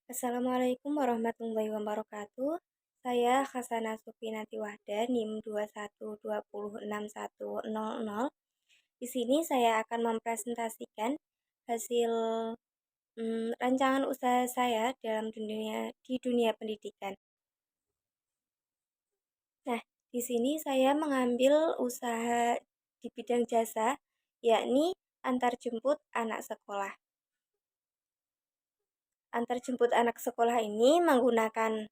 Assalamualaikum warahmatullahi wabarakatuh. Saya Hasanah Supinati Wahda, NIM 21206100. Di sini saya akan mempresentasikan hasil rancangan usaha saya di dunia pendidikan. Nah, di sini saya mengambil usaha di bidang jasa, yakni antar jemput anak sekolah. Antar jemput anak sekolah ini menggunakan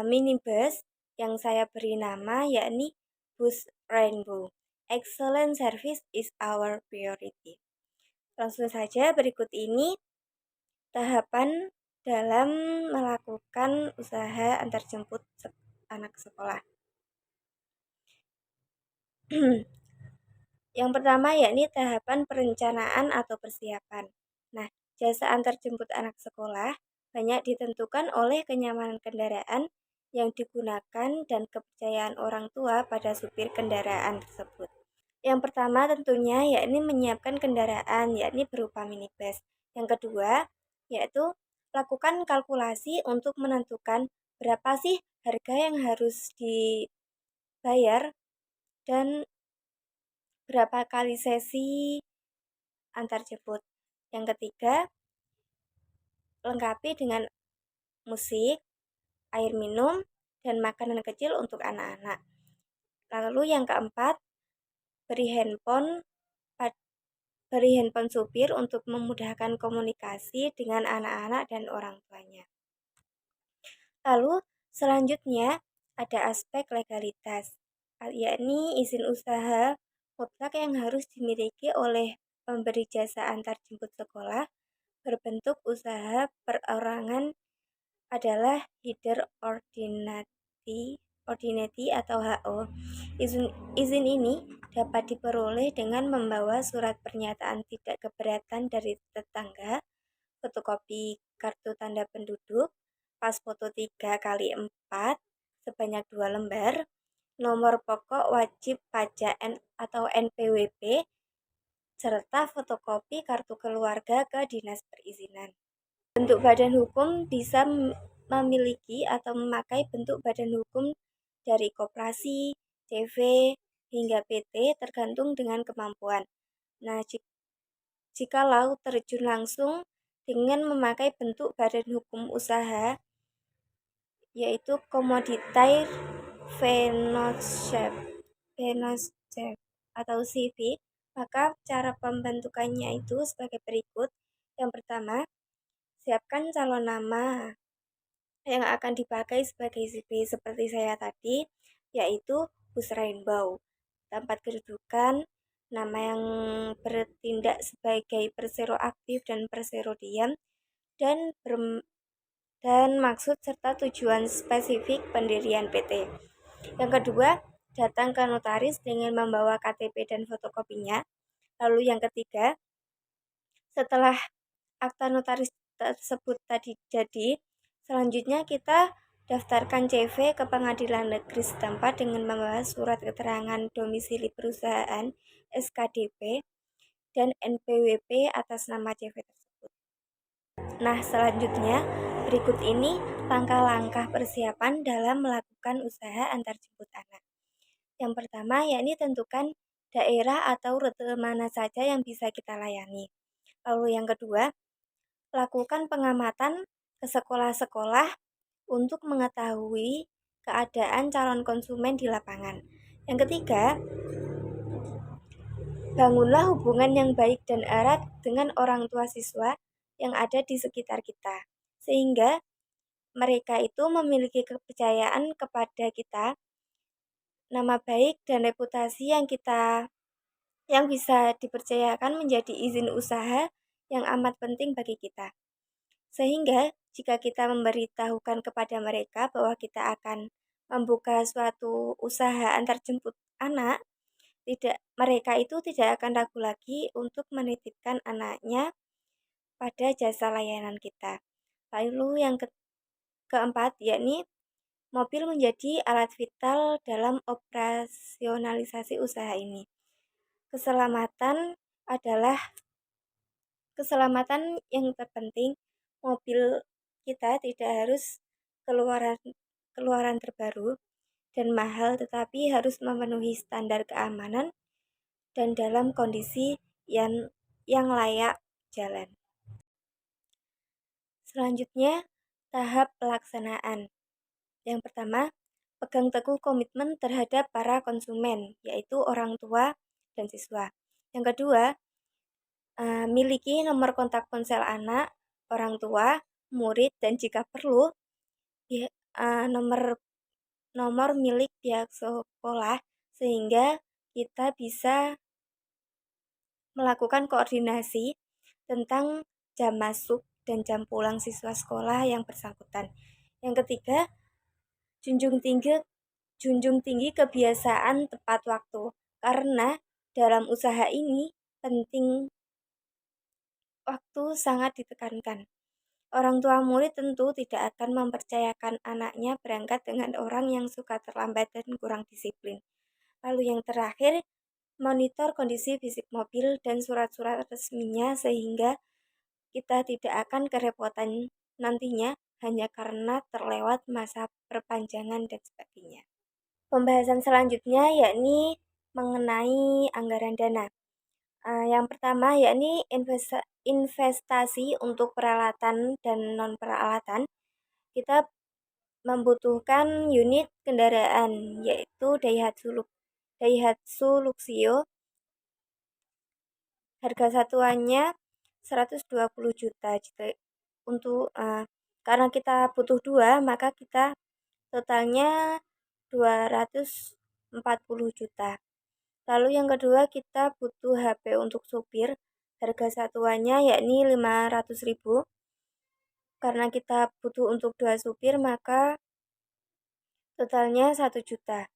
minibus yang saya beri nama yakni Bus Rainbow. Excellent service is our priority. Langsung saja berikut ini tahapan dalam melakukan usaha antar jemput anak sekolah. Yang pertama yakni tahapan perencanaan atau persiapan. Nah, jasa antar jemput anak sekolah banyak ditentukan oleh kenyamanan kendaraan yang digunakan dan kepercayaan orang tua pada supir kendaraan tersebut. Yang pertama tentunya yakni menyiapkan kendaraan yakni berupa minibus. Yang kedua yaitu lakukan kalkulasi untuk menentukan berapa sih harga yang harus dibayar dan berapa kali sesi antar jemput. Yang ketiga, lengkapi dengan musik, air minum, dan makanan kecil untuk anak-anak. Lalu yang keempat, beri handphone supir untuk memudahkan komunikasi dengan anak-anak dan orang tuanya. Lalu selanjutnya ada aspek legalitas, yakni izin usaha mutlak yang harus dimiliki oleh pemberi jasa antar jemput sekolah berbentuk usaha perorangan adalah Header Ordinati atau HO. Izin ini dapat diperoleh dengan membawa surat pernyataan tidak keberatan dari tetangga, fotokopi kartu tanda penduduk, pas foto 3x4 sebanyak 2 lembar, nomor pokok wajib pajak atau NPWP, serta fotokopi kartu keluarga ke dinas perizinan. Bentuk badan hukum bisa memiliki atau memakai bentuk badan hukum dari koperasi, CV, hingga PT tergantung dengan kemampuan. Nah, jikalau terjun langsung dengan memakai bentuk badan hukum usaha, yaitu Commoditized Phenotype atau CV, maka cara pembentukannya itu sebagai berikut. Yang pertama, siapkan calon nama yang akan dipakai sebagai CV seperti saya tadi, yaitu Bus Rainbow. Tempat kedudukan, nama yang bertindak sebagai persero aktif dan persero diam, dan maksud serta tujuan spesifik pendirian PT. Yang kedua, datang ke notaris dengan membawa KTP dan fotokopinya. Lalu yang ketiga, setelah akta notaris tersebut tadi jadi, selanjutnya kita daftarkan CV ke pengadilan negeri setempat dengan membawa surat keterangan domisili perusahaan, SKDP, dan NPWP atas nama CV tersebut. Nah, selanjutnya berikut ini langkah-langkah persiapan dalam melakukan usaha antar jemput anak. Yang pertama yakni tentukan daerah atau rute mana saja yang bisa kita layani. Lalu yang kedua, lakukan pengamatan ke sekolah-sekolah untuk mengetahui keadaan calon konsumen di lapangan. Yang ketiga, bangunlah hubungan yang baik dan erat dengan orang tua siswa yang ada di sekitar kita, sehingga mereka itu memiliki kepercayaan kepada kita, nama baik dan reputasi yang bisa dipercayakan menjadi izin usaha yang amat penting bagi kita. Sehingga jika kita memberitahukan kepada mereka bahwa kita akan membuka suatu usaha antar jemput anak, mereka itu tidak akan ragu lagi untuk menitipkan anaknya pada jasa layanan kita. Lalu yang keempat yakni mobil menjadi alat vital dalam operasionalisasi usaha ini. Keselamatan yang terpenting. Mobil kita tidak harus keluaran terbaru dan mahal, tetapi harus memenuhi standar keamanan dan dalam kondisi yang layak jalan. Selanjutnya, tahap pelaksanaan. Yang pertama, pegang teguh komitmen terhadap para konsumen, yaitu orang tua dan siswa. Yang kedua, miliki nomor kontak ponsel anak, orang tua, murid, dan jika perlu, nomor milik pihak sekolah, sehingga kita bisa melakukan koordinasi tentang jam masuk dan jam pulang siswa sekolah yang bersangkutan. Yang ketiga, junjung tinggi kebiasaan tepat waktu, karena dalam usaha ini penting waktu sangat ditekankan. Orang tua murid tentu tidak akan mempercayakan anaknya berangkat dengan orang yang suka terlambat dan kurang disiplin. Lalu yang terakhir, monitor kondisi fisik mobil dan surat-surat resminya sehingga kita tidak akan kerepotan nantinya hanya karena terlewat masa perpanjangan dan sebagainya. Pembahasan selanjutnya yakni mengenai anggaran dana. Yang pertama yakni investasi untuk peralatan dan non-peralatan. Kita membutuhkan unit kendaraan yaitu Daihatsu Luxio. Harga satuannya 120 juta. Untuk karena kita butuh 2, maka kita totalnya 240 juta. Lalu yang kedua, kita butuh HP untuk supir. Harga satuannya yakni 500.000. Karena kita butuh untuk 2 supir, maka totalnya 1 juta.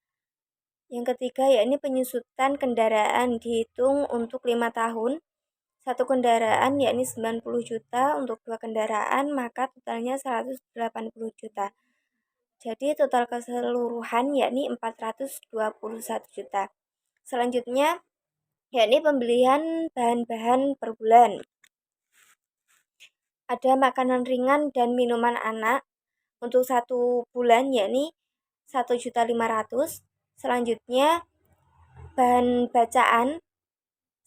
Yang ketiga yakni penyusutan kendaraan dihitung untuk 5 tahun. 1 kendaraan yakni 90 juta, untuk 2 kendaraan maka totalnya 180 juta. Jadi total keseluruhan yakni 421 juta. Selanjutnya yakni pembelian bahan-bahan per bulan. Ada makanan ringan dan minuman anak untuk 1 bulan yakni 1.500.000. Selanjutnya bahan bacaan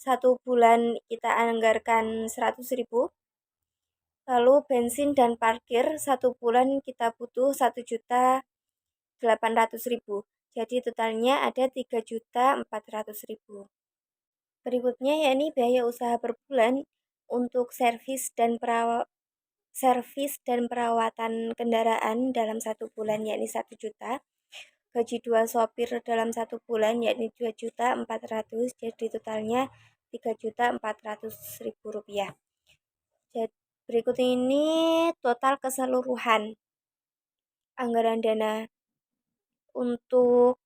1 bulan kita anggarkan 100.000. Lalu bensin dan parkir 1 bulan kita butuh 1.800.000. Jadi totalnya ada 3.400.000. Berikutnya yakni biaya usaha per bulan untuk servis dan perawatan kendaraan dalam 1 bulan yakni 1 juta. Gaji 2 sopir dalam 1 bulan yakni 2.400.000. Jadi totalnya 3.400.000 rupiah. Jadi berikut ini total keseluruhan anggaran dana untuk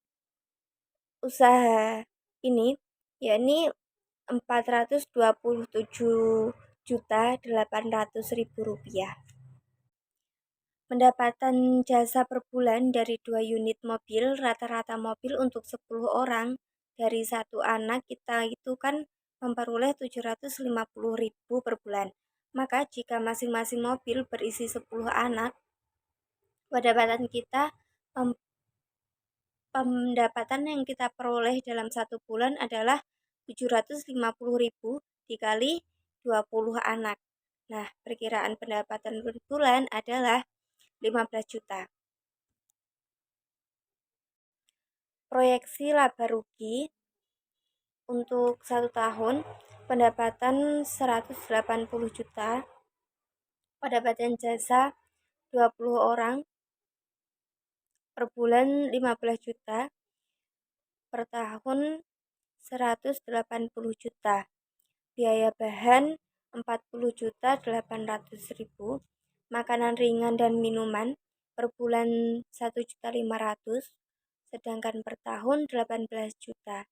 usaha ini yakni 427.800.000 rupiah. Pendapatan jasa per bulan dari 2 unit mobil, rata-rata mobil untuk 10 orang dari 1 anak kita itu kan memperoleh 750.000 per bulan. Maka jika masing-masing mobil berisi 10 anak, pendapatan yang kita peroleh dalam 1 bulan adalah 750.000 dikali 20 anak. Nah, perkiraan pendapatan per bulan adalah 15 juta. Proyeksi laba rugi untuk 1 tahun, pendapatan 180 juta, pendapatan jasa 20 orang, per bulan 15 juta, per tahun 180 juta. Biaya bahan 40.800.000, makanan ringan dan minuman per bulan 1.500.000, sedangkan per tahun 18 juta.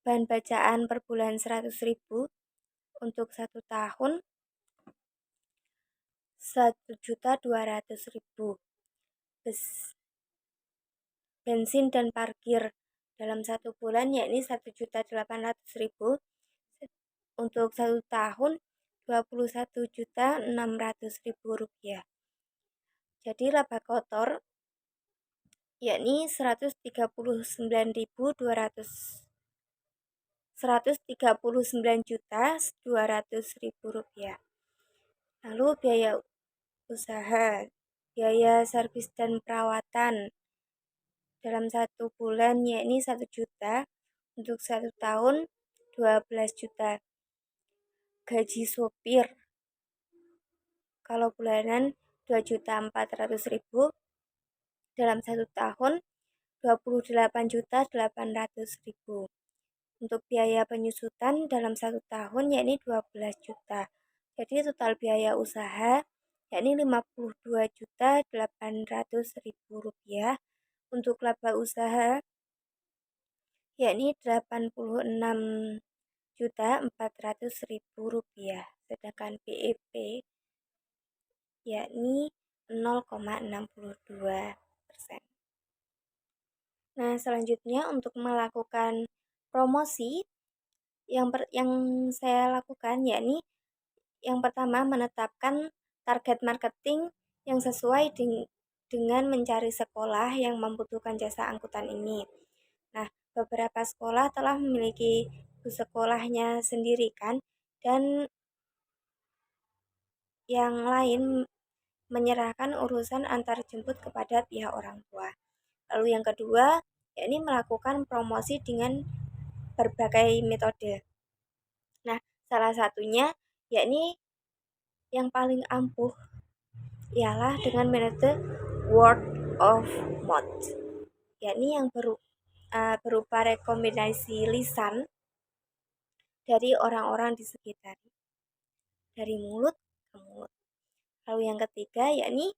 Bahan bacaan per bulan 100.000, untuk 1 tahun 1.200.000. Bensin dan parkir dalam 1 bulan yakni 1.800.000, untuk 1 tahun Rp21.600.000. Jadi laba kotor yakni Rp139.200.000. Lalu biaya usaha, biaya servis dan perawatan dalam 1 bulan yakni 1 juta, untuk 1 tahun 12 juta. Gaji sopir kalau bulanan 2.400.000, dalam 1 tahun 28.800.000. Untuk biaya penyusutan dalam 1 tahun yakni 12 juta. Jadi total biaya usaha yakni Rp52.800.000. Untuk laba usaha yakni Rp86.400.000. Sedangkan BEP yakni 0,62%. Nah, selanjutnya untuk melakukan promosi yang saya lakukan yakni yang pertama menetapkan target marketing yang sesuai dengan mencari sekolah yang membutuhkan jasa angkutan ini. Nah, beberapa sekolah telah memiliki bus sekolahnya sendiri kan, dan yang lain menyerahkan urusan antar jemput kepada pihak orang tua. Lalu yang kedua, yakni melakukan promosi dengan berbagai metode. Nah, salah satunya yakni yang paling ampuh ialah dengan metode word of mouth, yakni yang berupa rekomendasi lisan dari orang-orang di sekitar, dari mulut ke mulut. Lalu yang ketiga yakni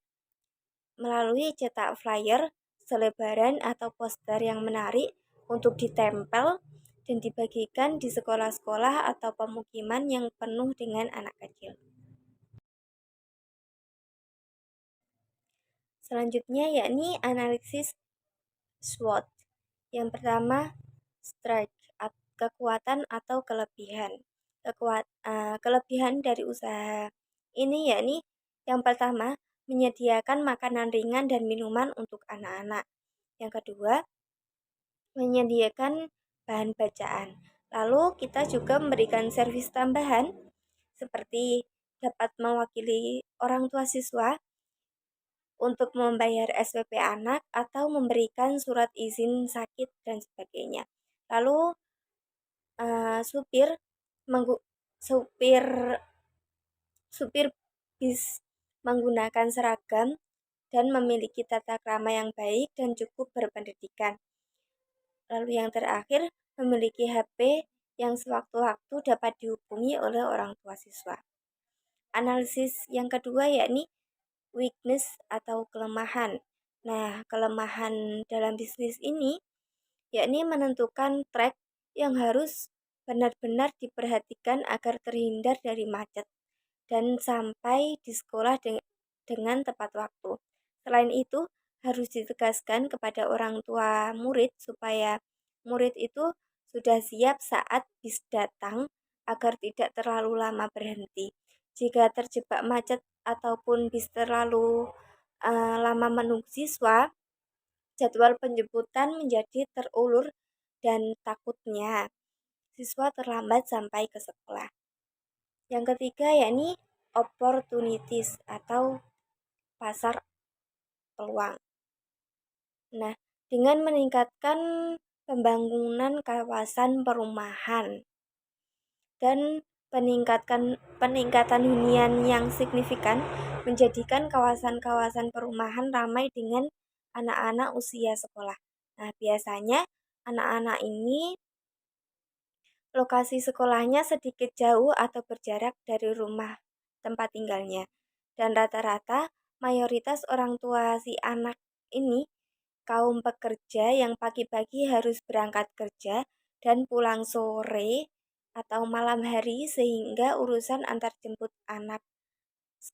melalui cetak flyer, selebaran atau poster yang menarik untuk ditempel dan dibagikan di sekolah-sekolah atau pemukiman yang penuh dengan anak kecil. Selanjutnya yakni analisis SWOT. Yang pertama, strength, kekuatan atau kelebihan. Kelebihan dari usaha ini yakni yang pertama, menyediakan makanan ringan dan minuman untuk anak-anak. Yang kedua, menyediakan bahan bacaan. Lalu kita juga memberikan servis tambahan seperti dapat mewakili orang tua siswa untuk membayar SPP anak atau memberikan surat izin sakit dan sebagainya. Lalu supir bis menggunakan seragam dan memiliki tata krama yang baik dan cukup berpendidikan. Lalu yang terakhir, memiliki HP yang sewaktu-waktu dapat dihubungi oleh orang tua siswa. Analisis yang kedua yakni weakness atau kelemahan. Nah, kelemahan dalam bisnis ini yakni menentukan track yang harus benar-benar diperhatikan agar terhindar dari macet dan sampai di sekolah dengan tepat waktu. Selain itu, harus ditegaskan kepada orang tua murid supaya murid itu sudah siap saat bis datang agar tidak terlalu lama berhenti. Jika terjebak macet ataupun bis terlalu lama menunggu siswa, jadwal penjemputan menjadi terulur dan takutnya siswa terlambat sampai ke sekolah. Yang ketiga yakni opportunities atau pasar peluang. Nah, dengan meningkatkan pembangunan kawasan perumahan dan peningkatan hunian yang signifikan menjadikan kawasan-kawasan perumahan ramai dengan anak-anak usia sekolah. Nah, biasanya anak-anak ini lokasi sekolahnya sedikit jauh atau berjarak dari rumah tempat tinggalnya. Dan rata-rata mayoritas orang tua si anak ini kaum pekerja yang pagi-pagi harus berangkat kerja dan pulang sore atau malam hari, sehingga urusan antar jemput anak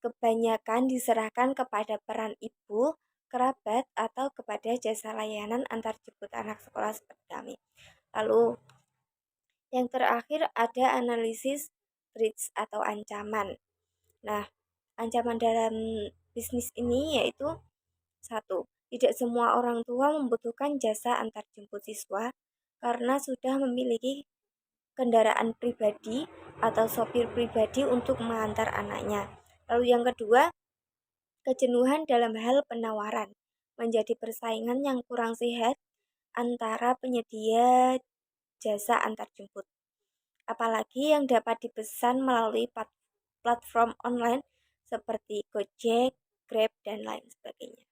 kebanyakan diserahkan kepada peran ibu, kerabat, atau kepada jasa layanan antar jemput anak sekolah seperti kami. Lalu yang terakhir ada analisis threats atau ancaman. Nah, ancaman dalam bisnis ini yaitu satu, tidak semua orang tua membutuhkan jasa antar jemput siswa karena sudah memiliki kendaraan pribadi atau sopir pribadi untuk mengantar anaknya. Lalu yang kedua, kejenuhan dalam hal penawaran menjadi persaingan yang kurang sehat antara penyedia jasa antar jemput. Apalagi yang dapat dipesan melalui platform online seperti Gojek, Grab, dan lain sebagainya.